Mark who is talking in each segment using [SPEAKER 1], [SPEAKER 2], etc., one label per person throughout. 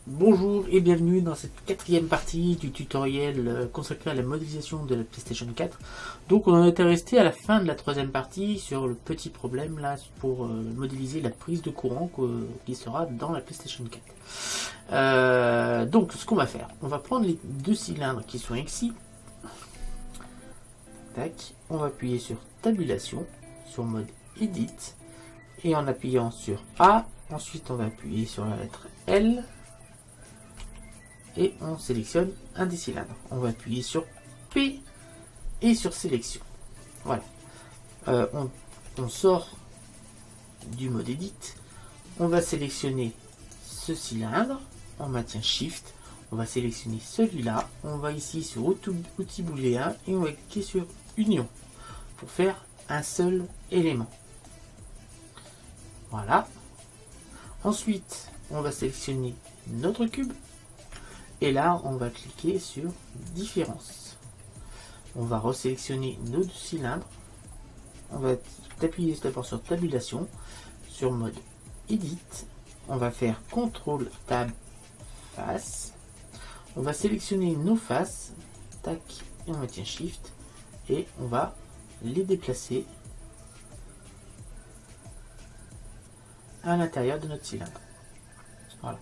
[SPEAKER 1] Bonjour et bienvenue dans cette quatrième partie du tutoriel consacré à la modélisation de la PlayStation 4. Donc on en était resté à la fin de la troisième partie sur le petit problème là pour modéliser la prise de courant qui sera dans la PlayStation 4. Donc ce qu'on va faire, on va prendre les deux cylindres qui sont ici. Tac, on va appuyer sur tabulation, sur mode edit, et en appuyant sur A, ensuite on va appuyer sur la lettre L. Et on sélectionne un des cylindres. On va appuyer sur P et sur sélection. Voilà. On sort du mode edit. On va sélectionner ce cylindre. On maintient Shift. On va sélectionner celui-là. On va ici sur outil booléen et on va cliquer sur Union pour faire un seul élément. Voilà. Ensuite, on va sélectionner notre cube. Et là, on va cliquer sur Différence. On va resélectionner nos deux cylindres. On va appuyer d'abord sur Tabulation, sur mode Edit. On va faire CTRL Tab Face. On va sélectionner nos faces. Tac, et on maintient Shift. Et on va les déplacer à l'intérieur de notre cylindre. Voilà.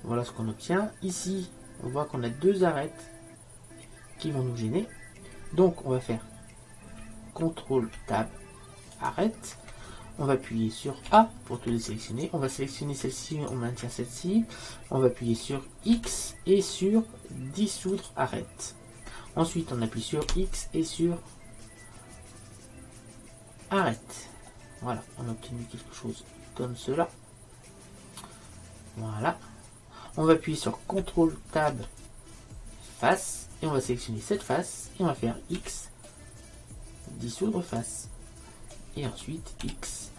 [SPEAKER 1] Voilà ce qu'on obtient. Ici, on voit qu'on a deux arêtes qui vont nous gêner. Donc, on va faire CTRL Tab Arrête. On va appuyer sur A pour tout les sélectionner. On va sélectionner celle-ci, on maintient celle-ci. On va appuyer sur X et sur Dissoudre Arrête. Ensuite, on appuie sur X et sur Arrête. Voilà, on a obtenu quelque chose comme cela. Voilà. On va appuyer sur CTRL Tab Face et on va sélectionner cette face et on va faire X, dissoudre face et ensuite X,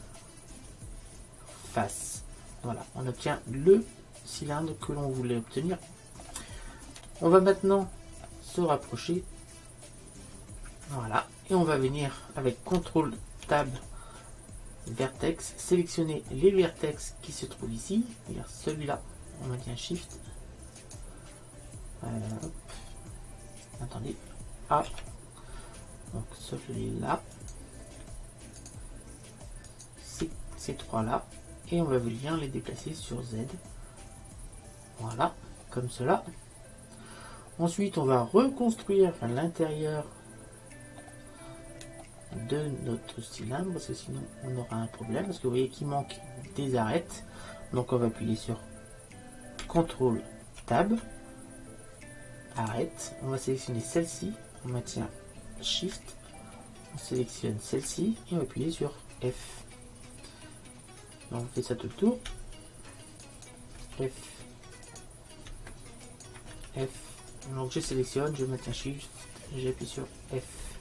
[SPEAKER 1] face. Voilà, on obtient le cylindre que l'on voulait obtenir. On va maintenant se rapprocher. Voilà, et on va venir avec CTRL Tab Vertex, sélectionner les vertex qui se trouvent ici, c'est-à-dire celui-là. On maintient Shift. Attendez. A. Donc celui-là. Ces trois-là. Et on va venir les déplacer sur Z. Voilà. Comme cela. Ensuite, on va reconstruire l'intérieur de notre cylindre. Parce que sinon, on aura un problème. Parce que vous voyez qu'il manque des arêtes. Donc on va appuyer sur CTRL Tab Arrête. On va sélectionner celle-ci. On maintient Shift. On sélectionne celle-ci et on va appuyer sur F. Donc on fait ça tout le tour. F. F. Donc je sélectionne, je maintiens Shift, j'appuie sur F.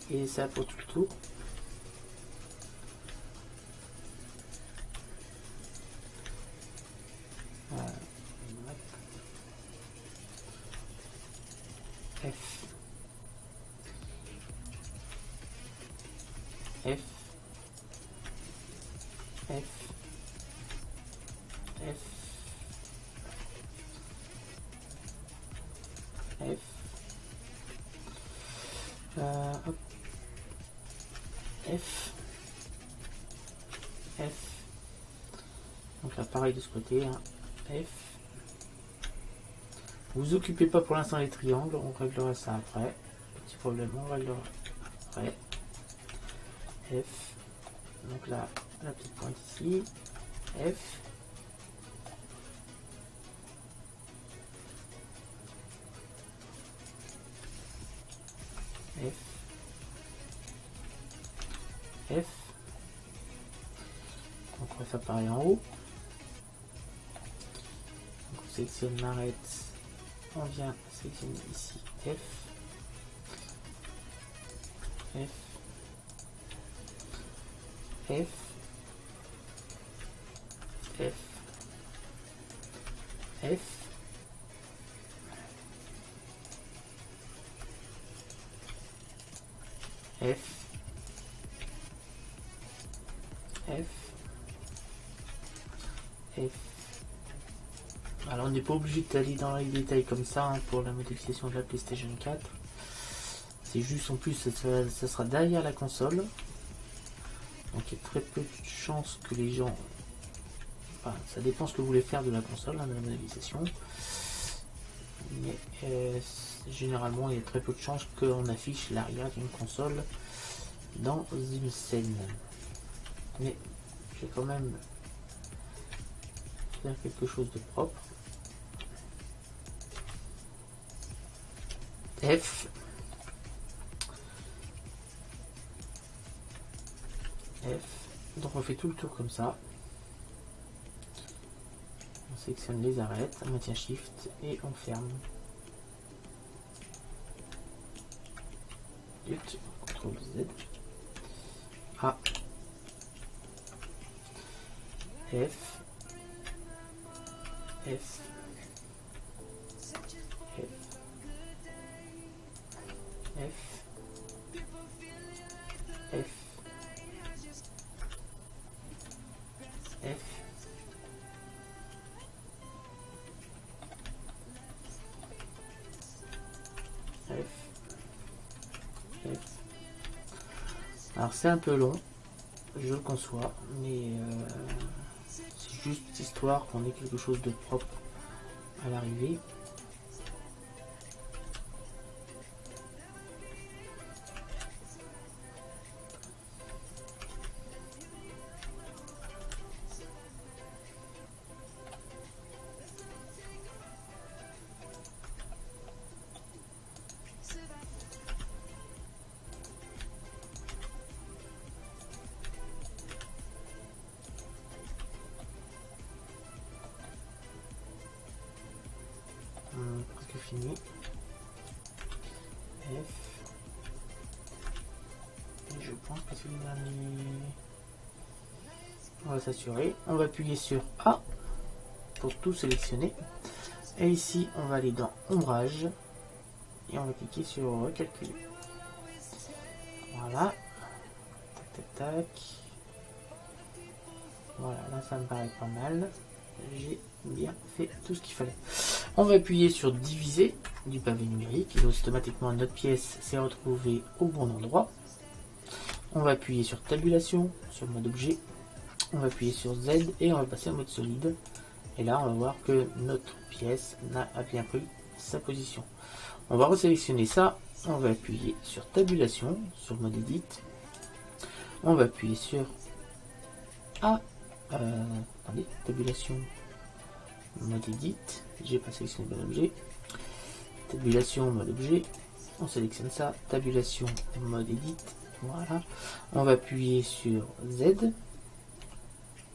[SPEAKER 1] Et ça pour tout le tour. F. F. F. F. F. Hop. F. F. Donc là pareil de ce côté, hein. F. Vous occupez pas pour l'instant les triangles, on réglera ça après. Petit problème, on réglera après. F. Donc là, la petite pointe ici. F. F. F. Donc on va faire pareil en haut. Donc on sélectionne l'arête. On vient sélectionner ici F. F. F. F. F. F. F. F. Alors on n'est pas obligé d'aller dans les détails comme ça hein, pour la modélisation de la PlayStation 4. C'est juste en plus ça sera derrière la console. Donc il y a très peu de chances que les gens... Enfin, ça dépend ce que vous voulez faire de la console, hein, de la modélisation. Mais généralement il y a très peu de chances qu'on affiche l'arrière d'une console dans une scène. Mais je vais quand même faire quelque chose de propre. F. Donc on fait tout le tour comme ça. On sélectionne les arêtes, on maintient Shift et on ferme. CTRL Z. A. F. F. Alors c'est un peu long, je le conçois, mais c'est juste histoire qu'on ait quelque chose de propre à l'arrivée. Presque fini. F. Et je pense que c'est le dernier. On va s'assurer. On va appuyer sur A pour tout sélectionner. Et ici, on va aller dans Ombrage. Et on va cliquer sur Recalculer. Voilà. Tac, tac, tac. Voilà, là ça me paraît pas mal. J'ai bien fait tout ce qu'il fallait. On va appuyer sur Diviser du pavé numérique et automatiquement notre pièce s'est retrouvée au bon endroit. On va appuyer sur Tabulation, sur mode objet. On va appuyer sur Z et on va passer en mode solide. Et là on va voir que notre pièce a bien pris sa position. On va resélectionner ça. On va appuyer sur Tabulation, sur mode Edit. On va appuyer sur A. Attendez, Tabulation, mode Edit. J'ai pas sélectionné le bon objet. Tabulation, mode objet. On sélectionne ça. Tabulation, mode Edit. Voilà. On va appuyer sur Z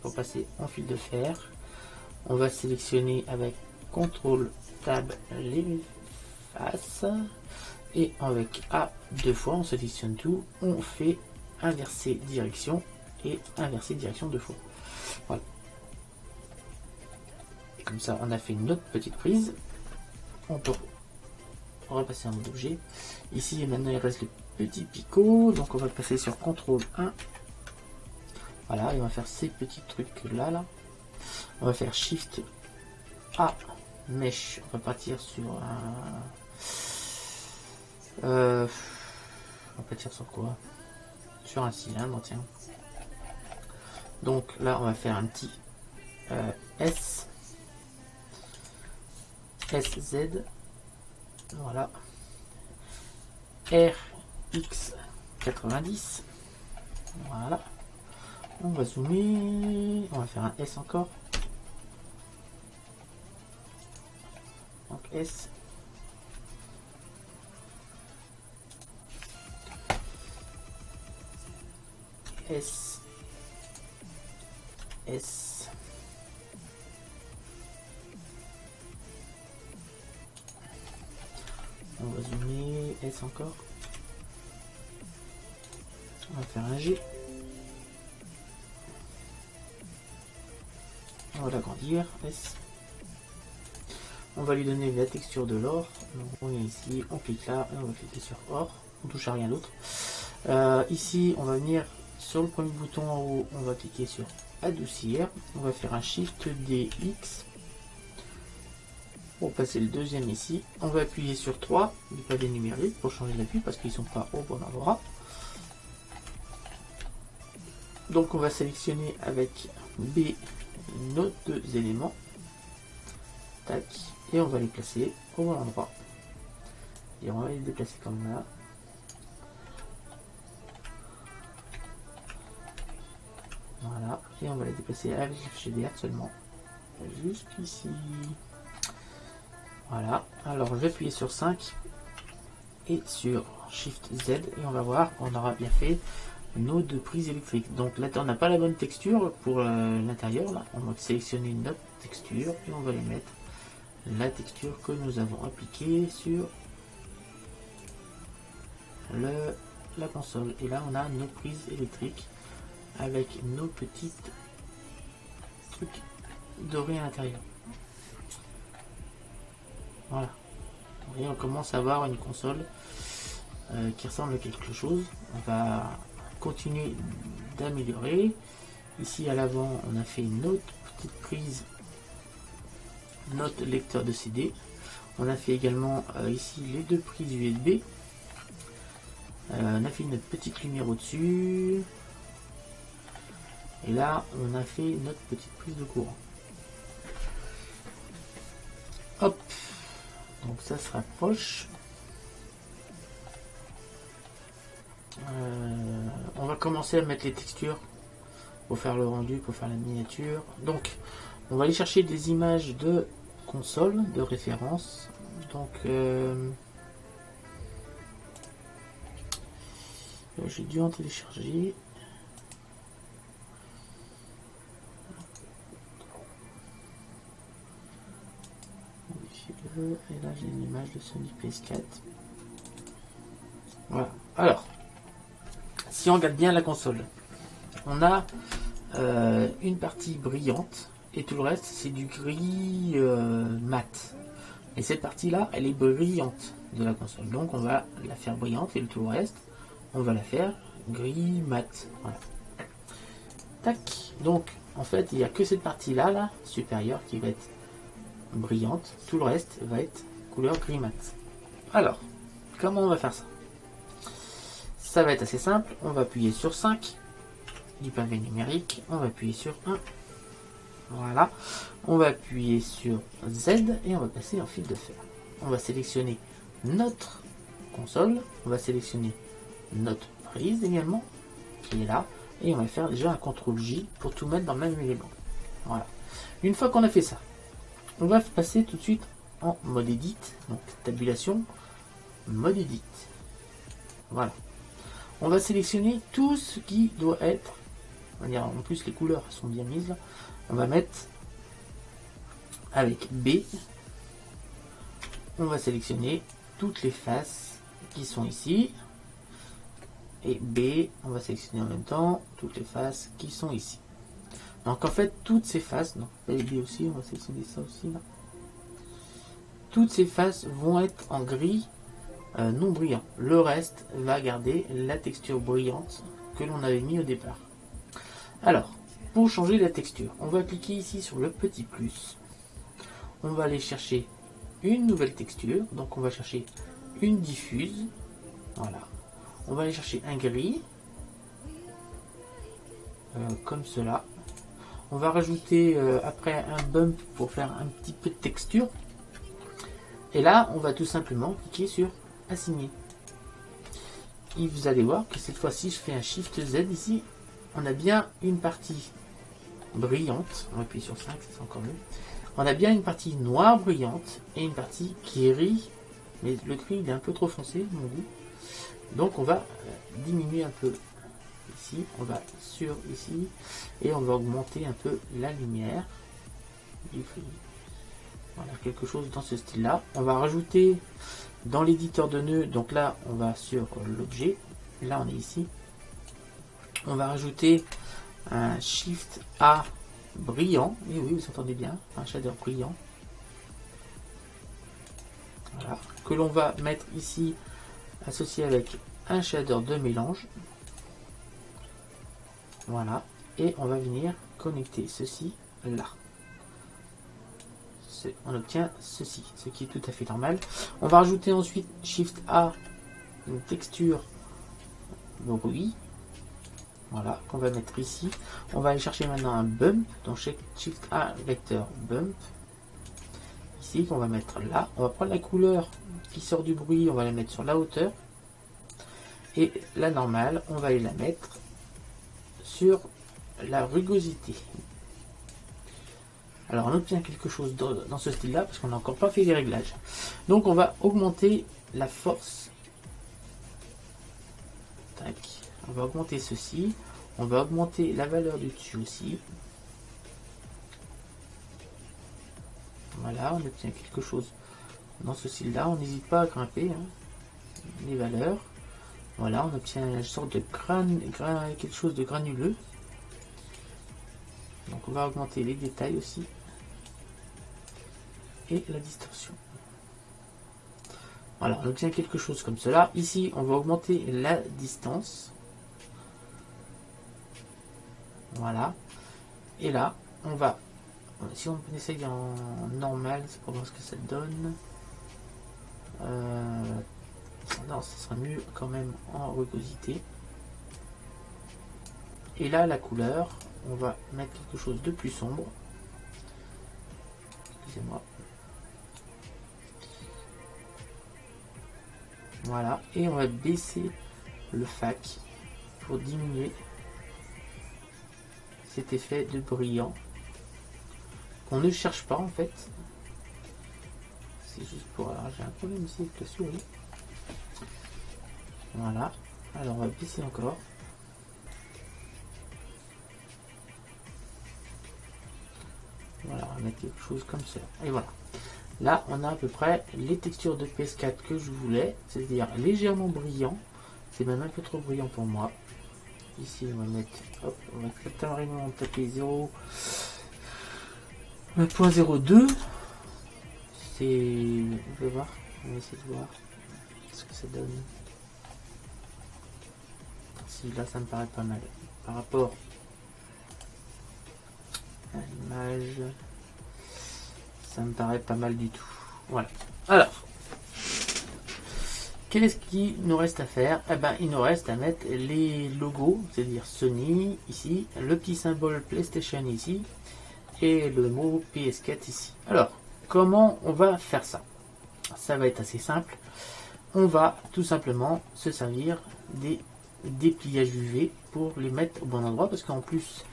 [SPEAKER 1] pour passer en fil de fer. On va sélectionner avec CTRL Tab les faces. Et avec A deux fois, on sélectionne tout. On fait inverser direction et inverser direction deux fois. Voilà. Et comme ça, on a fait notre petite prise. On peut repasser en mode objet. Ici, maintenant, il reste le petit picot. Donc, on va passer sur CTRL 1. Voilà, et on va faire ces petits trucs là. On va faire Shift A, Mesh. On va partir sur un... on va partir sur quoi? Sur un cylindre, tiens. Donc là, on va faire un petit S. SZ. Voilà. RX90. Voilà. On va zoomer. On va faire un S encore. Donc S. S. S. On va zoomer. S encore. On va faire un G. On va l'agrandir. S. On va lui donner la texture de l'or. Donc on vient ici, on clique là et on va cliquer sur or. On touche à rien d'autre. Ici, on va venir sur le premier bouton en haut. On va cliquer sur adoucir. On va faire un Shift DX. Pour passer le deuxième ici, on va appuyer sur 3 du pavé numérique pour changer d'appui parce qu'ils ne sont pas au bon endroit. Donc on va sélectionner avec B nos deux éléments. Tac. Et on va les placer au bon endroit. Et on va les déplacer comme là. Voilà. Et on va les déplacer avec le fichier DR seulement. Jusqu'ici. Voilà. Alors je vais appuyer sur 5 et sur Shift Z et on va voir qu'on aura bien fait nos deux prises électriques. Donc là on n'a pas la bonne texture pour l'intérieur. Là on va sélectionner notre texture et on va les mettre la texture que nous avons appliquée sur la console. Et là on a nos prises électriques avec nos petites trucs dorés à l'intérieur. Voilà. Et on commence à avoir une console qui ressemble à quelque chose. On va continuer d'améliorer. Ici à l'avant, on a fait une autre petite prise, notre lecteur de CD. On a fait également ici les deux prises USB. On a fait une petite lumière au-dessus. Et là, on a fait notre petite prise de courant. Hop. Donc ça se rapproche. On va commencer à mettre les textures pour faire le rendu, pour faire la miniature. Donc on va aller chercher des images de console, de référence. Donc j'ai dû en télécharger. Et là j'ai une image de Sony PS4. Voilà. Alors, si on regarde bien la console, on a une partie brillante et tout le reste c'est du gris mat. Et cette partie là, elle est brillante de la console. Donc on va la faire brillante et tout le reste, on va la faire gris mat. Voilà. Tac. Donc en fait, il n'y a que cette partie là, supérieure, qui va être brillante. Tout le reste va être couleur gris mat. Alors, comment on va faire ça? Ça va être assez simple. On va appuyer sur 5 du pavé numérique. On va appuyer sur 1. Voilà. On va appuyer sur Z et on va passer en fil de fer. On va sélectionner notre console. On va sélectionner notre prise également, qui est là. Et on va faire déjà un CTRL J pour tout mettre dans le même élément. Voilà. Une fois qu'on a fait ça, on va passer tout de suite en mode Edit. Donc tabulation, mode Edit. Voilà. On va sélectionner tout ce qui doit être. On va dire, en plus les couleurs sont bien mises là. On va mettre avec B. On va sélectionner toutes les faces qui sont ici. Et B, on va sélectionner en même temps toutes les faces qui sont ici. Donc en fait, toutes ces faces, non, et B aussi, on va sélectionner ça aussi là. Toutes ces faces vont être en gris non brillant. Le reste va garder la texture brillante que l'on avait mis au départ. Alors, pour changer la texture, on va cliquer ici sur le petit plus. On va aller chercher une nouvelle texture. Donc on va chercher une diffuse. Voilà. On va aller chercher un gris. Comme cela. On va rajouter après un bump pour faire un petit peu de texture. Et là, on va tout simplement cliquer sur assigner. Et vous allez voir que cette fois-ci, je fais un Shift Z ici. On a bien une partie brillante. On va appuyer sur 5, c'est encore mieux. On a bien une partie noire brillante et une partie gris. Mais le gris, il est un peu trop foncé, mon goût. Donc, on va diminuer un peu ici. On va sur ici. Et on va augmenter un peu la lumière du gris. Voilà, quelque chose dans ce style-là. On va rajouter dans l'éditeur de nœuds. Donc là, on va sur l'objet. Là, on est ici. On va rajouter un Shift A brillant. Et oui, vous entendez bien, un shader brillant. Voilà, que l'on va mettre ici, associé avec un shader de mélange. Voilà, et on va venir connecter ceci là. on obtient ceci, ce qui est tout à fait normal. On va rajouter ensuite Shift A, une texture bruit. Voilà, qu'on va mettre ici. On va aller chercher maintenant un bump, donc Shift A, vecteur bump. Ici, qu'on va mettre là. On va prendre la couleur qui sort du bruit, on va la mettre sur la hauteur. Et la normale, on va aller la mettre sur la rugosité. Alors on obtient quelque chose dans ce style là parce qu'on n'a encore pas fait les réglages. Donc on va augmenter la force. Tac. On va augmenter ceci. On va augmenter la valeur du dessus aussi. Voilà, on obtient quelque chose dans ce style là. On n'hésite pas à grimper les valeurs. Voilà, on obtient une sorte de quelque chose de granuleux. Donc on va augmenter les détails aussi. Et la distorsion. Voilà, on obtient quelque chose comme cela. Ici, on va augmenter la distance. Voilà. Et là, on va... Si on essaye en normal, c'est pour voir ce que ça donne. Non, ce sera mieux quand même en rugosité. Et là, la couleur, on va mettre quelque chose de plus sombre. Excusez-moi. Voilà, et on va baisser le fac pour diminuer cet effet de brillant qu'on ne cherche pas en fait. C'est juste pour... Alors j'ai un problème ici avec la souris. Voilà, alors on va baisser encore. Voilà, on va mettre quelque chose comme ça. Et voilà. Là, on a à peu près les textures de PS4 que je voulais, c'est-à-dire légèrement brillant. C'est même un peu trop brillant pour moi. Ici, on va mettre, hop, on va carrément taper 0.02. C'est, on va voir, on va essayer de voir ce que ça donne. Si là, ça me paraît pas mal par rapport à l'image. Ça me paraît pas mal du tout. Voilà. Alors, qu'est-ce qu'il nous reste à faire? Eh ben, il nous reste à mettre les logos, c'est-à-dire Sony ici, le petit symbole PlayStation ici, et le mot PS4 ici. Alors, comment on va faire ça? Ça va être assez simple. On va tout simplement se servir des dépliages UV pour les mettre au bon endroit, parce qu'en plus,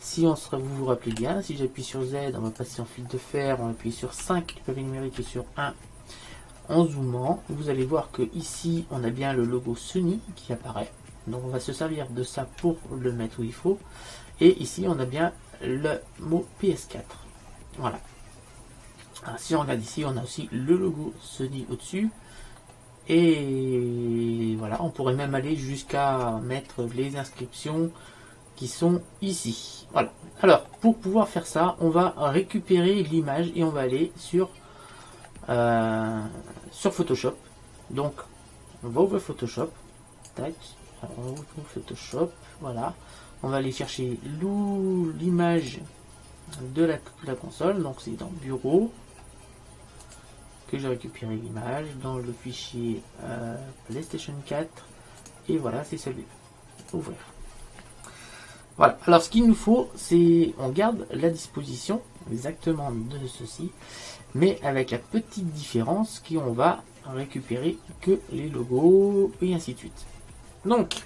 [SPEAKER 1] si vous vous rappelez bien, si j'appuie sur Z, on va passer en fil de fer, on va appuyer sur 5 clavier numérique et sur 1 en zoomant. Vous allez voir que ici, on a bien le logo Sony qui apparaît. Donc on va se servir de ça pour le mettre où il faut. Et ici, on a bien le mot PS4. Voilà. Alors, si on regarde ici, on a aussi le logo Sony au-dessus. Et voilà, on pourrait même aller jusqu'à mettre les inscriptions qui sont ici. Voilà. Alors, pour pouvoir faire ça, on va récupérer l'image et on va aller sur Photoshop. Donc, on va ouvrir Photoshop. Tac. Alors, on ouvre Photoshop. Voilà. On va aller chercher l'image de la console. Donc, c'est dans Bureau que j'ai récupéré l'image dans le fichier PlayStation 4. Et voilà, c'est celui-là. Ouvrir. Voilà, alors ce qu'il nous faut, c'est, on garde la disposition exactement de ceci, mais avec la petite différence qu'on va récupérer que les logos et ainsi de suite. Donc,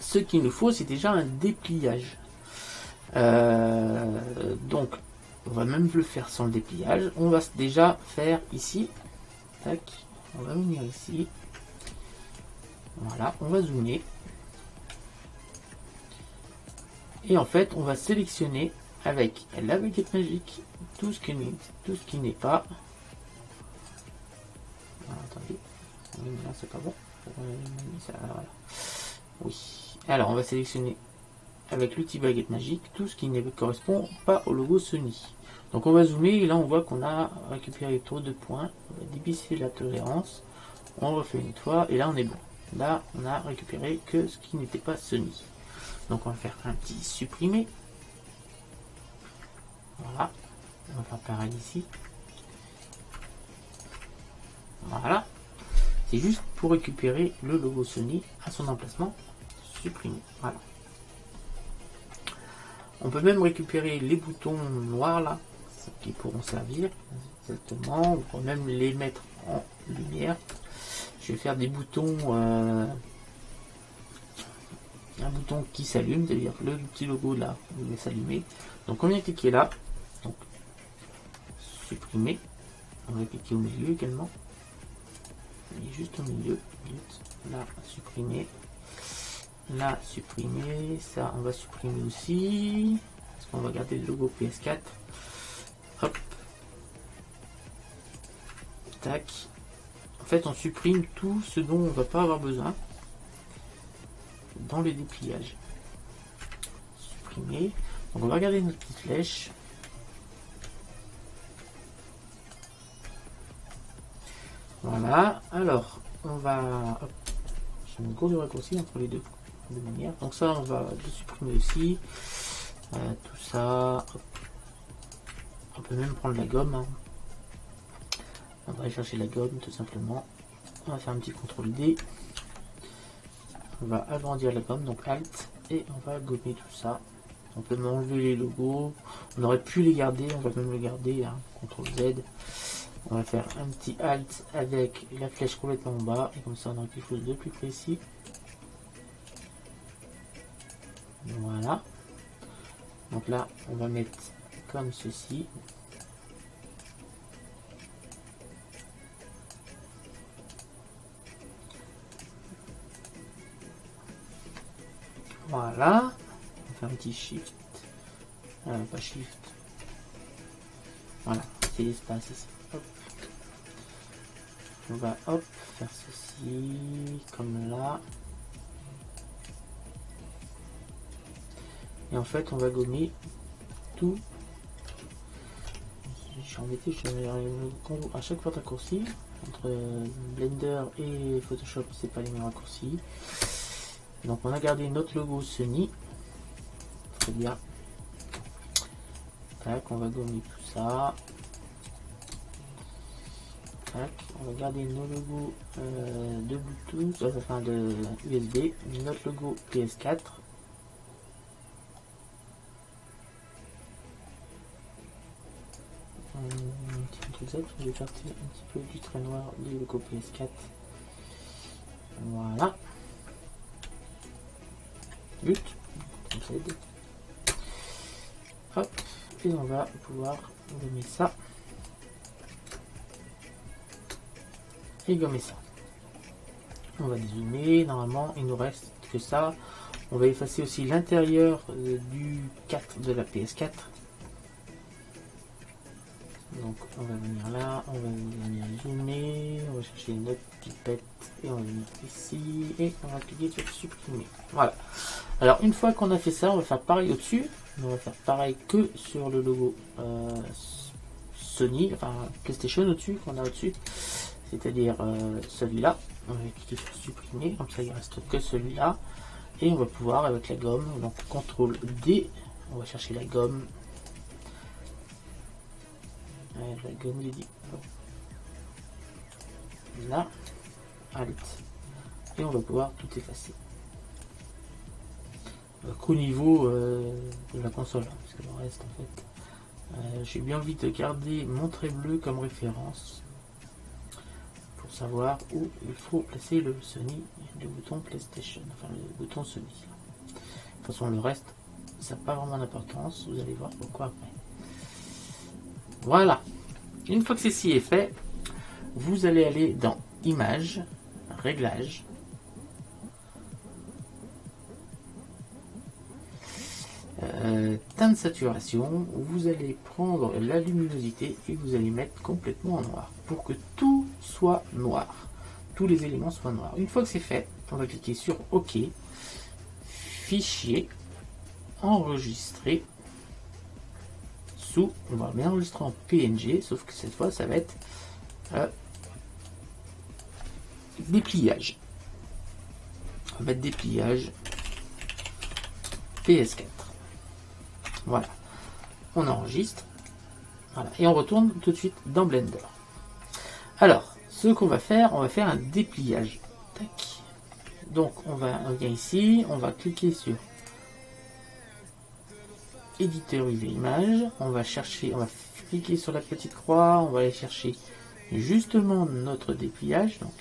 [SPEAKER 1] ce qu'il nous faut, c'est déjà un dépliage. Donc, on va même le faire sans le dépliage. On va déjà faire ici. Tac, on va venir ici. Voilà, on va zoomer. Et en fait, on va sélectionner avec la baguette magique tout ce qui n'est pas. Ah, attendez, là c'est pas bon. Ça, voilà. Oui. Alors, on va sélectionner avec l'outil baguette magique tout ce qui ne correspond pas au logo Sony. Donc, on va zoomer et là, on voit qu'on a récupéré trop de points. On va dévisser la tolérance. On refait une fois et là, on est bon. Là, on a récupéré que ce qui n'était pas Sony. Donc on va faire un petit supprimer. Voilà. On va faire pareil ici. Voilà. C'est juste pour récupérer le logo Sony à son emplacement. Supprimer. Voilà. On peut même récupérer les boutons noirs là, qui pourront servir. Exactement. On peut même les mettre en lumière. Je vais faire des boutons. Un bouton qui s'allume, c'est-à-dire le petit logo là, vous va s'allumer. Donc on vient cliquer là. Donc supprimer. On va cliquer au milieu également. Et juste au milieu. Là, supprimer. Là, supprimer. Ça, on va supprimer aussi. Parce qu'on va garder le logo PS4. Hop. Tac. En fait, on supprime tout ce dont on va pas avoir besoin dans le dépliage. Supprimer. Donc on va regarder notre petite flèche. Voilà. Alors, on va... J'ai une grosse raccourci entre les deux de manière. Donc ça, on va le supprimer aussi. Tout ça. Hop. On peut même prendre la gomme. Hein. On va aller chercher la gomme tout simplement. On va faire un petit CTRL D. On va agrandir la gomme, donc Alt, et on va gommer tout ça. On peut même enlever les logos. On aurait pu les garder, on va même les garder. Hein. CTRL Z. On va faire un petit Alt avec la flèche complètement en bas. Et comme ça, on aura quelque chose de plus précis. Voilà. Donc là, on va mettre comme ceci. Voilà. On va faire un petit Shift. Pas Shift. Voilà, c'est l'espace ici. Hop. On va hop faire ceci comme là. Et en fait, on va gommer tout. Je suis embêté, je vais à chaque fois raccourci. Entre Blender et Photoshop, c'est pas les mêmes raccourcis. Donc on a gardé notre logo Sony. Très bien. Tac, on va gommer tout ça. Tac, on va garder nos logos de Bluetooth, enfin de USB, notre logo PS4. Je vais faire un petit peu du trait noir du logo PS4. Voilà. But. Hop. Et on va pouvoir gommer ça. Et gommer ça. On va dézoomer. Normalement, il nous reste que ça. On va effacer aussi l'intérieur du 4 de la PS4. Donc on va venir là, on va venir zoomer, on va chercher notre pipette et on va venir ici et on va cliquer sur supprimer. Voilà. Alors une fois qu'on a fait ça, on va faire pareil au-dessus. On va faire pareil que sur le logo Sony, enfin PlayStation au-dessus, qu'on a au-dessus. C'est-à-dire celui-là. On va cliquer sur supprimer, comme ça il reste que celui-là. Et on va pouvoir avec la gomme, donc CTRL D, on va chercher la gomme. La gomme, j'ai dit. Là, Alt. Et on va pouvoir tout effacer. Qu'au niveau de la console, parce que le reste, en fait, j'ai bien envie de garder mon trait bleu comme référence pour savoir où il faut placer le Sony, le bouton PlayStation, enfin le bouton Sony. De toute façon, le reste, ça n'a pas vraiment d'importance. Vous allez voir pourquoi après. Voilà. Une fois que ceci est fait, vous allez aller dans Images, Réglages, teinte de saturation. Vous allez prendre la luminosité et vous allez mettre complètement en noir pour que tout soit noir. Tous les éléments soient noirs. Une fois que c'est fait, on va cliquer sur OK, Fichier, Enregistrer. On va bien enregistrer en PNG, sauf que cette fois ça va être dépliage. On va mettre dépliage PS4. Voilà. On enregistre. Voilà. Et on retourne tout de suite dans Blender. Alors, ce qu'on va faire, on va faire un dépliage. Tac. Donc, on vient ici, on va cliquer sur éditeur UV image, on va cliquer sur la petite croix, on va aller chercher justement notre dépliage. Donc,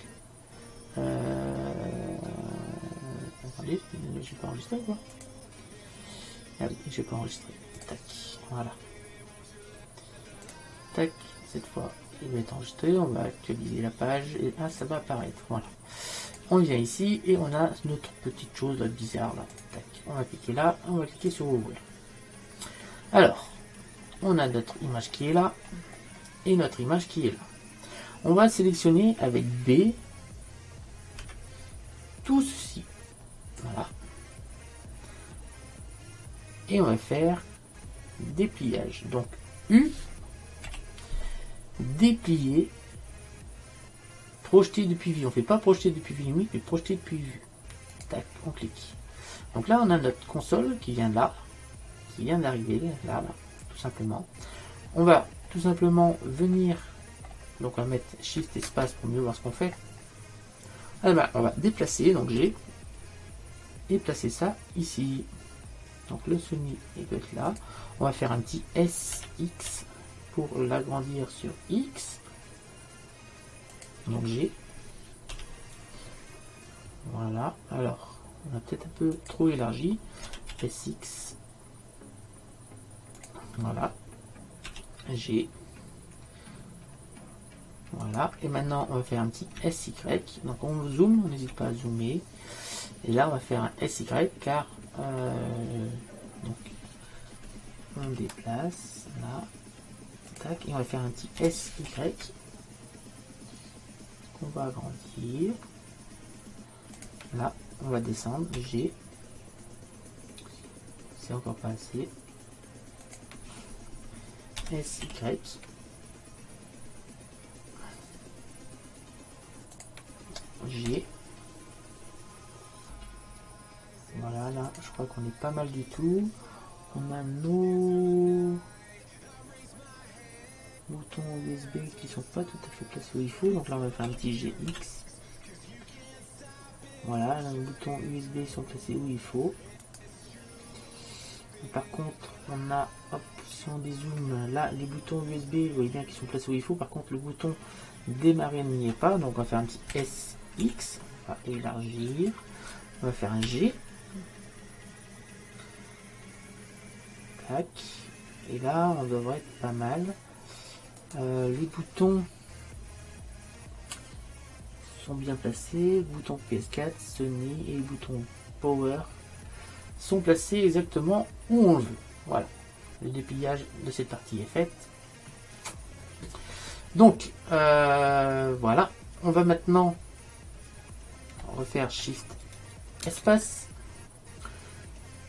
[SPEAKER 1] attendez, j'ai pas enregistré quoi. Ah oui, j'ai pas enregistré. Tac, voilà. Tac, cette fois il va être enregistré, on va actualiser la page et là ça va apparaître. Voilà. On vient ici et on a notre petite chose là, bizarre là. Tac, on va cliquer là, on va cliquer sur ouvrir. Alors, on a notre image qui est là et notre image qui est là. On va sélectionner avec B tout ceci. Voilà. Et on va faire dépliage. Donc U, déplier, projeter depuis vue. On ne fait pas projeter depuis vue unique, mais projeter depuis vue. Tac, on clique. Donc là, on a notre console qui vient là, qui vient d'arriver, là, tout simplement. On va tout simplement venir, donc on va mettre Shift espace pour mieux voir ce qu'on fait. Ah ben, on va déplacer, donc j'ai déplacé ça ici. Donc le Sony il peut être là. On va faire un petit SX pour l'agrandir sur X. Donc j'ai. Voilà. Alors, on a peut-être un peu trop élargi. SX. Voilà. J'ai. Voilà. Et maintenant, on va faire un petit SY. Donc on zoome, on n'hésite pas à zoomer. Et là, on va faire un SY car donc on déplace là. Tac, et on va faire un petit SY qu'on va agrandir. Là, on va descendre. G. C'est encore pas assez. SY. G. Voilà, là, je crois qu'on est pas mal du tout. On a nos boutons USB qui sont pas tout à fait placés où il faut. Donc là, on va faire un petit GX. Voilà, là, les boutons USB sont placés où il faut. Et par contre, on a, hop, si on dézoome, là, les boutons USB, vous voyez bien qu'ils sont placés où il faut. Par contre, le bouton démarrer n'y est pas. Donc, on va faire un petit SX. On va élargir. On va faire un G. Tac. Et là, on devrait être pas mal. Les boutons sont bien placés. Bouton PS4, Sony et bouton Power sont placés exactement où on le veut. Voilà. Le dépliage de cette partie est fait. Donc, voilà. On va maintenant refaire Shift Espace.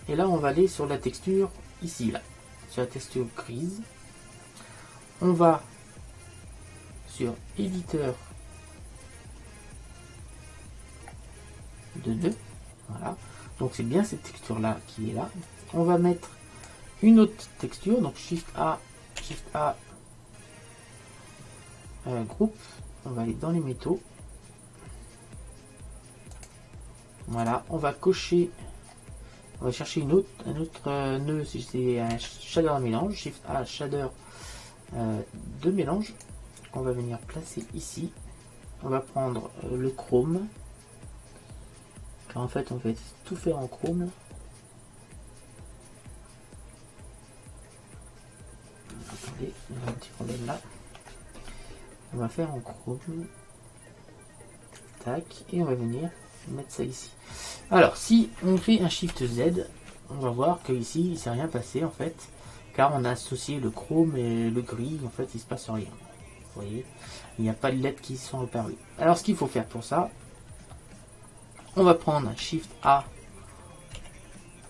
[SPEAKER 1] Et là, on va aller sur la texture ici, là. Sur la texture grise. On va sur éditeur de 2. Voilà. Donc c'est bien cette texture là qui est là. On va mettre une autre texture. Donc Shift A, groupe. On va aller dans les métaux. Voilà. On va cocher. On va chercher un autre nœud si c'est un shader mélange. Shift A, shader de mélange. On va venir placer ici. On va prendre le chrome. Car en fait on va tout faire en chrome. Attendez, il y a un petit problème là. On va faire en chrome. Tac. Et on va venir mettre ça ici. Alors si on fait un Shift Z, on va voir que ici il ne s'est rien passé en fait. Car on a associé le chrome et le gris. En fait il ne se passe rien. Vous voyez, il n'y a pas de lettres qui sont apparues. Alors ce qu'il faut faire pour ça, on va prendre un Shift A,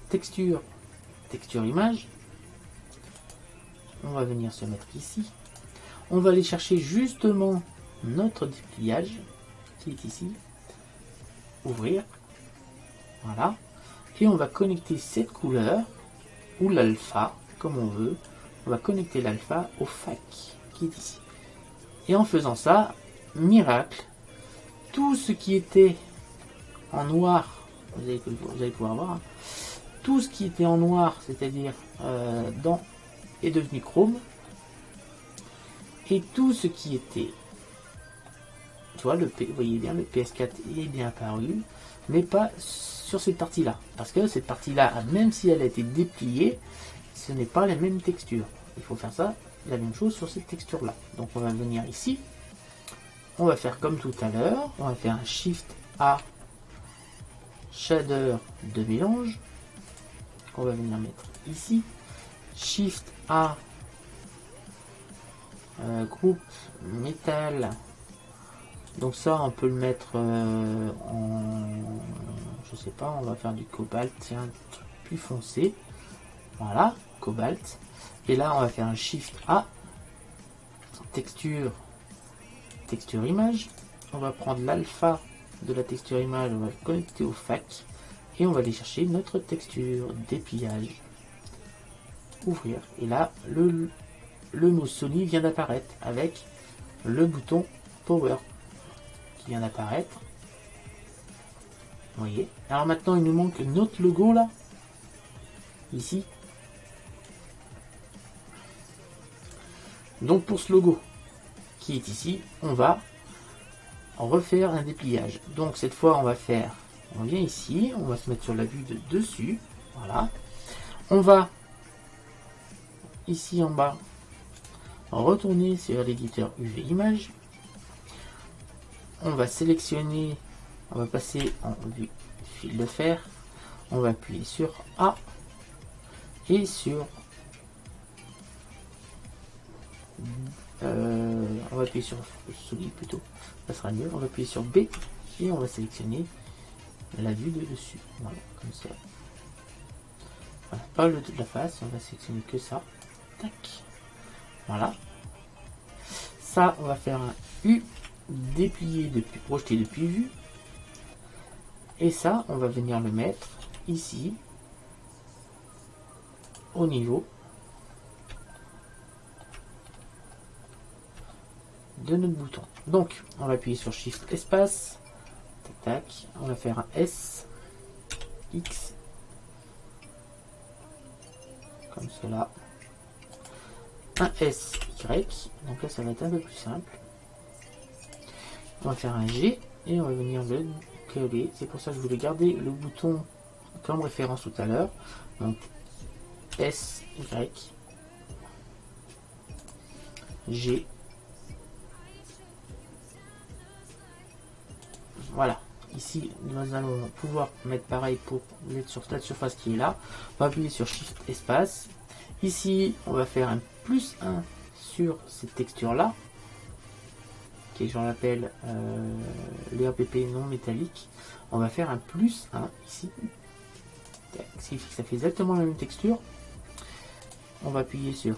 [SPEAKER 1] texture image. On va venir se mettre ici. On va aller chercher justement notre dépliage qui est ici. Ouvrir. Voilà. Et on va connecter cette couleur ou l'alpha comme on veut on va connecter l'alpha au FAC qui est ici. Et en faisant ça, miracle, tout ce qui était en noir, vous allez pouvoir voir, hein, tout ce qui était en noir, c'est-à-dire est devenu chrome, et tout ce qui était, tu vois, vous voyez bien, le PS4 est bien apparu, mais pas sur cette partie-là, parce que cette partie-là, même si elle a été dépliée, ce n'est pas la même texture. Il faut faire ça, la même chose sur cette texture-là. Donc on va venir ici, on va faire comme tout à l'heure, on va faire un Shift A shader de mélange, qu'on va venir mettre ici, Shift A groupe métal, donc ça on peut le mettre en, je sais pas, on va faire du cobalt, tiens, plus foncé, voilà, cobalt, et là on va faire un Shift A, texture image, on va prendre l'alpha de la texture image, on va le connecter au FAC, et on va aller chercher notre texture, dépliage, ouvrir, et là le mot Sony vient d'apparaître avec le bouton Power qui vient d'apparaître. Vous voyez. Alors maintenant il nous manque notre logo là, ici. Donc pour ce logo qui est ici, on va refaire un dépliage. Donc cette fois on vient ici, on va se mettre sur la vue de dessus, voilà. On va ici en bas retourner sur l'éditeur UV Image. On va sélectionner, on va passer en vue fil de fer, on va appuyer sur A et sur on va appuyer sur celui plutôt, ça sera mieux, on va appuyer sur B et on va sélectionner la vue de dessus, voilà, comme ça. Voilà, pas le de la face, on va sélectionner que ça, tac, voilà. Ça, on va faire un U déplié depuis projeté depuis vue, et ça, on va venir le mettre ici au niveau de notre bouton. Donc, on va appuyer sur Shift espace, tac, tac, on va faire un S, X, comme cela, un S, Y, donc là ça va être un peu plus simple. On va faire un G et on va venir le coller. C'est pour ça que je voulais garder le bouton comme référence tout à l'heure. Donc S, Y, G. Voilà. Ici, nous allons pouvoir mettre pareil pour mettre sur cette surface qui est là. On va appuyer sur Shift espace. Ici, on va faire un plus 1 sur cette texture là, qui est, je l'appelle, l'ERPP non métallique. On va faire un plus 1 ici. Ça fait exactement la même texture. On va appuyer sur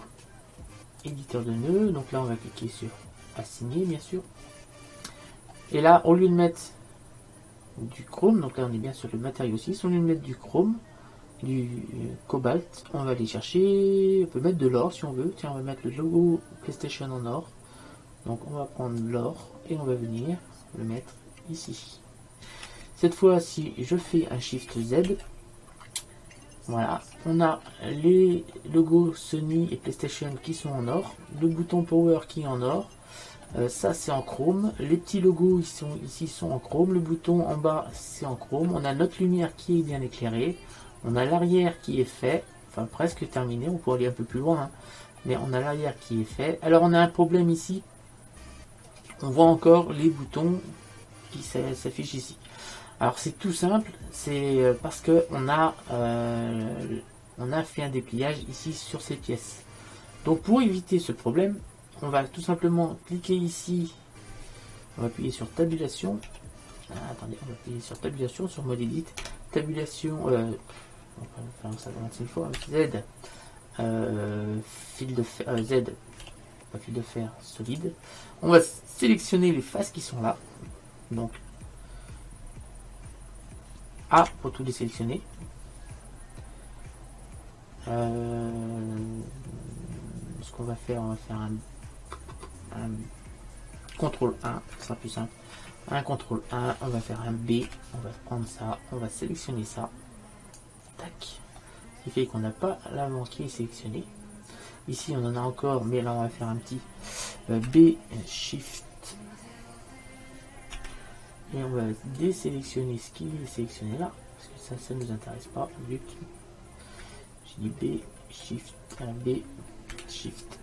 [SPEAKER 1] éditeur de nœuds. Donc là, on va cliquer sur assigner, bien sûr. Et là, au lieu de mettre du chrome, donc là on est bien sur le matériau 6, au lieu de mettre du chrome, du cobalt, on va aller chercher, on peut mettre de l'or si on veut. Tiens, on va mettre le logo PlayStation en or. Donc on va prendre l'or et on va venir le mettre ici. Cette fois, si je fais un Shift Z, voilà, on a les logos Sony et PlayStation qui sont en or, le bouton Power qui est en or, ça c'est en chrome, les petits logos ici sont en chrome, le bouton en bas c'est en chrome, on a notre lumière qui est bien éclairée, on a l'arrière qui est fait, enfin presque terminé, on pourrait aller un peu plus loin, hein, mais on a l'arrière qui est fait. Alors on a un problème ici, on voit encore les boutons qui s'affichent ici. Alors c'est tout simple, c'est parce que on a fait un dépliage ici sur ces pièces. Donc pour éviter ce problème, on va tout simplement cliquer ici, on va appuyer sur tabulation. Attendez, on va appuyer sur tabulation, sur mode edit, tabulation, on va faire ça une fois, Z, fil de fer, Z, pas fil de fer, solide. On va sélectionner les faces qui sont là, donc A pour tous les sélectionner. qu'on va faire, on va faire un CTRL 1, ce sera plus simple. Un CTRL 1, on va faire un B, on va prendre ça, on va sélectionner ça. Tac. Ce qui fait qu'on n'a pas l'avant qui est sélectionné. Ici, on en a encore, mais là, on va faire un petit B, Shift. Et on va désélectionner ce qui est sélectionné là. Parce que ça ne nous intéresse pas. Vu que j'ai dit B, Shift, B, Shift.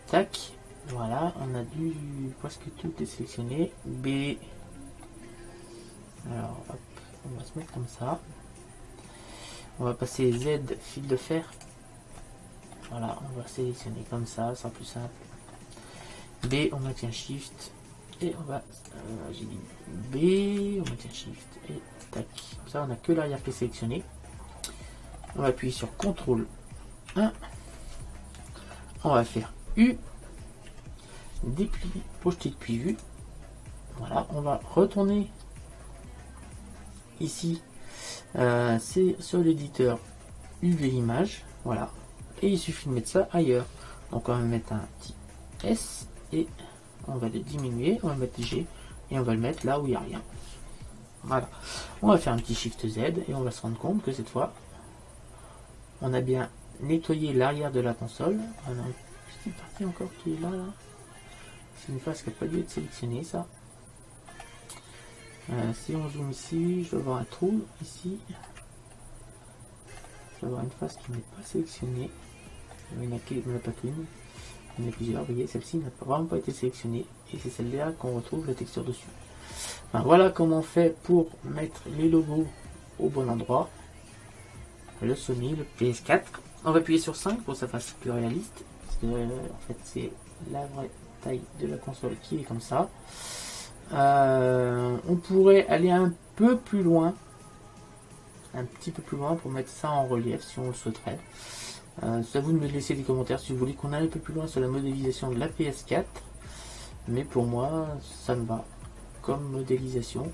[SPEAKER 1] Tac. Voilà, on a dû presque tout désélectionner. B. Alors, hop, on va se mettre comme ça. On va passer Z, fil de fer. Voilà, on va sélectionner comme ça, c'est plus simple. B, on maintient Shift. Et on va, j'ai dit B, on maintient Shift. Et tac. Comme ça, on n'a que l'arrière qui est sélectionné. On va appuyer sur CTRL 1. On va faire U. Déplie, projeter depuis vue. Voilà, on va retourner ici. C'est sur l'éditeur UV image. Voilà. Et il suffit de mettre ça ailleurs. Donc on va mettre un petit S et on va le diminuer. On va mettre G et on va le mettre là où il n'y a rien. Voilà. On va faire un petit Shift Z et on va se rendre compte que cette fois, on a bien nettoyé l'arrière de la console. On a une petite partie encore qui est là. C'est une face qui n'a pas dû être sélectionnée, ça. Si on zoome ici, je dois avoir un trou ici. Je dois avoir une face qui n'est pas sélectionnée. Il n'y en a pas qu'une. Il y en a plusieurs. Vous voyez, celle-ci n'a vraiment pas été sélectionnée. Et c'est celle-là qu'on retrouve la texture dessus. Enfin, voilà comment on fait pour mettre les logos au bon endroit. Le Sony, le PS4. On va appuyer sur 5 pour que ça fasse plus réaliste. Parce que, en fait, c'est la vraie taille de la console qui est comme ça. On pourrait aller un peu plus loin, un petit peu plus loin pour mettre ça en relief si on le souhaiterait. C'est à vous de me laisser des commentaires si vous voulez qu'on aille un peu plus loin sur la modélisation de la PS4, mais pour moi ça me va comme modélisation.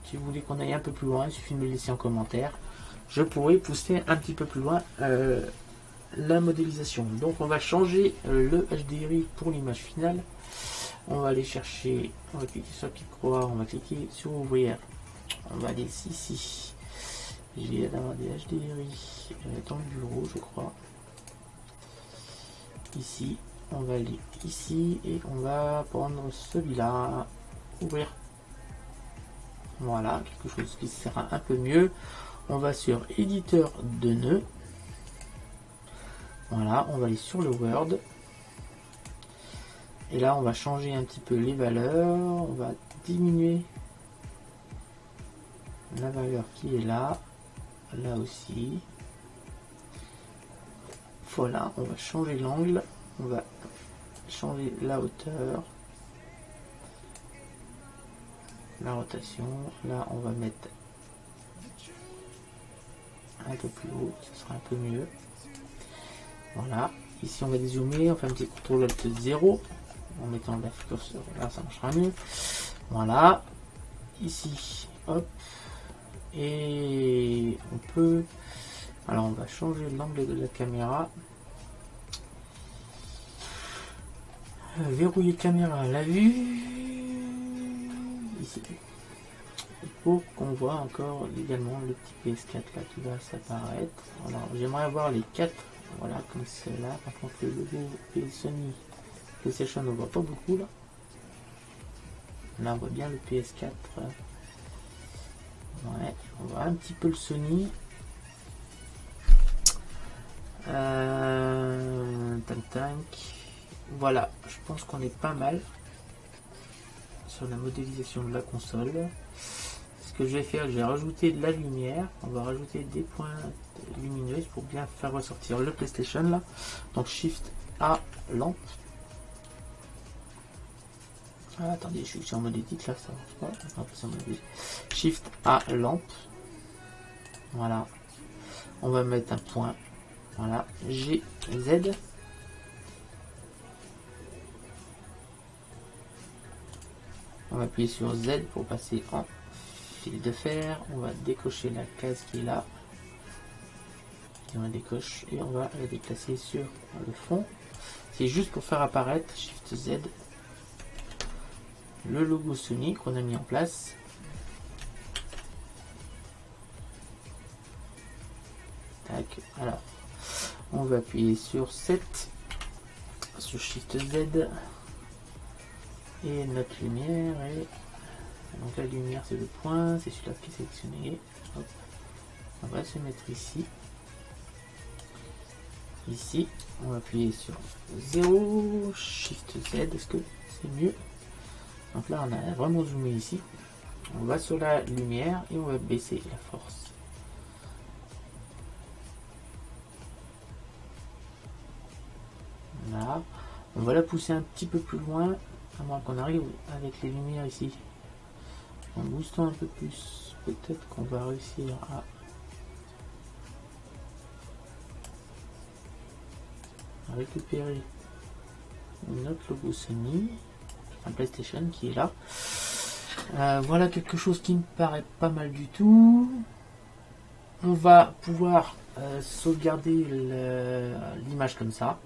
[SPEAKER 1] Si vous voulez qu'on aille un peu plus loin, il suffit de me laisser en commentaire, je pourrais pousser un petit peu plus loin la modélisation. Donc on va changer le HDRI pour l'image finale. On va aller chercher, on va cliquer sur la petite croix, on va cliquer sur ouvrir, on va aller ici. J'ai d'avoir des HDRI dans le bureau, je crois. Ici, on va aller ici et on va prendre celui-là, ouvrir. Voilà, quelque chose qui sera un peu mieux. On va sur éditeur de nœuds. Voilà, on va aller sur le Word. Et là, on va changer un petit peu les valeurs. On va diminuer la valeur qui est là. Là aussi. Voilà, on va changer l'angle. On va changer la hauteur. La rotation. Là, on va mettre un peu plus haut. Ce sera un peu mieux. Voilà. Ici, on va dézoomer. On fait un petit CTRL Alt 0. En mettant la curseur, là ça marchera mieux. Voilà, ici, hop, et on peut, alors on va changer l'angle de la caméra, verrouiller caméra à la vue, ici, pour qu'on voit encore également le petit PS4 là qui va s'apparaître. Alors j'aimerais avoir les 4, voilà, comme cela. Par contre le logo Sony PlayStation, on voit pas beaucoup là. Là on voit bien le PS4. Ouais, on voit un petit peu le Sony. Voilà, je pense qu'on est pas mal sur la modélisation de la console. Ce que je vais faire, je vais rajouter de la lumière. On va rajouter des points lumineux pour bien faire ressortir le PlayStation là. Donc Shift A lampe. Ah, attendez, je suis en mode edit là, ça marche pas. En mode Shift A lampe. Voilà. On va mettre un point. Voilà. G Z. On va appuyer sur Z pour passer en fil de fer. On va décocher la case qui est là. et on la décoche et on va la déplacer sur le fond. C'est juste pour faire apparaître Shift Z le logo Sony qu'on a mis en place. Tac, alors on va appuyer sur 7, sur Shift Z et notre lumière. Et donc la lumière c'est le point, c'est celui-là qui est sélectionné. Hop. On va se mettre ici. Ici, on va appuyer sur 0, Shift Z, est-ce que c'est mieux? Donc là, on a vraiment zoomé ici. On va sur la lumière et on va baisser la force. Là, on va la pousser un petit peu plus loin, à moins qu'on arrive avec les lumières ici. En boostant un peu plus, peut-être qu'on va réussir à récupérer notre logo Sony, un PlayStation qui est là. Voilà quelque chose qui me paraît pas mal du tout. On va pouvoir sauvegarder l'image comme ça.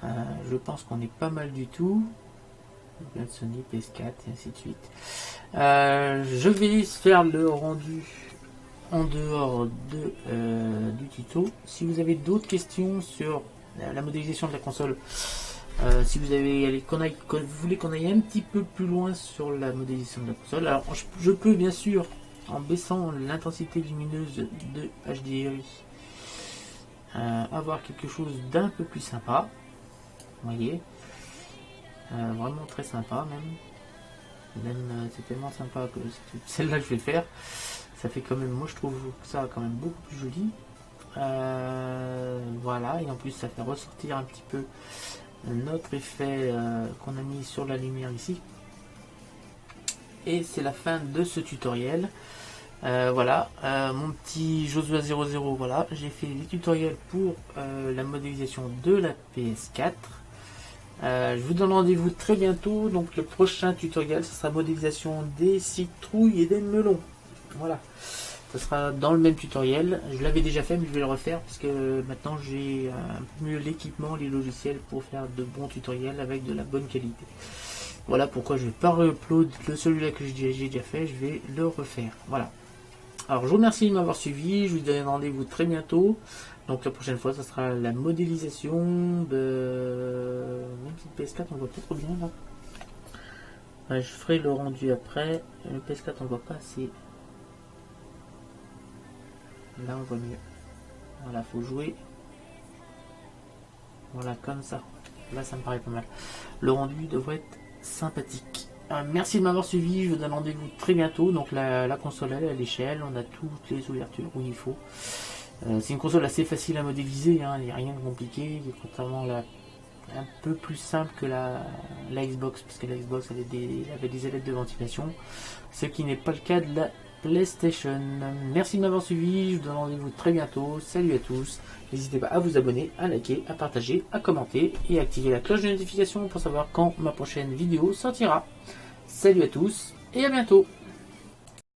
[SPEAKER 1] Je pense qu'on est pas mal du tout. Sony, PS4 et ainsi de suite. Je vais faire le rendu en dehors du tuto. Si vous avez d'autres questions sur la modélisation de la console, si vous avez vous voulez qu'on aille un petit peu plus loin sur la modélisation de la console, alors je peux bien sûr, en baissant l'intensité lumineuse de HDRI, avoir quelque chose d'un peu plus sympa. Vous voyez, vraiment très sympa même c'est tellement sympa que c'est celle-là que je vais le faire. Ça fait quand même, moi je trouve ça quand même beaucoup plus joli. Voilà, et en plus ça fait ressortir un petit peu notre effet qu'on a mis sur la lumière ici. Et c'est la fin de ce tutoriel. Voilà, mon petit Josua 00, voilà, j'ai fait les tutoriels pour la modélisation de la PS4. Je vous donne rendez-vous très bientôt. Donc le prochain tutoriel, ce sera modélisation des citrouilles et des melons. Voilà, ça sera dans le même tutoriel. Je l'avais déjà fait, mais je vais le refaire parce que maintenant j'ai un peu mieux l'équipement, les logiciels pour faire de bons tutoriels avec de la bonne qualité. Voilà pourquoi je ne vais pas re-upload celui-là que j'ai déjà fait, je vais le refaire. Voilà. Alors je vous remercie de m'avoir suivi, je vous donne rendez-vous très bientôt. Donc la prochaine fois, ça sera la modélisation de... Même si le PS4 on voit pas trop bien là. Ouais, je ferai le rendu après. Le PS4 on voit pas assez. Là on voit mieux. Voilà, faut jouer. Voilà, comme ça. Là ça me paraît pas mal. Le rendu devrait être sympathique. Merci de m'avoir suivi, je vous donne rendez-vous très bientôt. Donc la console elle est à l'échelle, on a toutes les ouvertures où il faut. C'est une console assez facile à modéliser, hein, il n'y a rien de compliqué, contrairement à un peu plus simple que la Xbox, parce que la Xbox avait des ailettes de ventilation, ce qui n'est pas le cas de la PlayStation. Merci de m'avoir suivi, je vous donne rendez-vous très bientôt, salut à tous, n'hésitez pas à vous abonner, à liker, à partager, à commenter et à activer la cloche de notification pour savoir quand ma prochaine vidéo sortira. Salut à tous et à bientôt.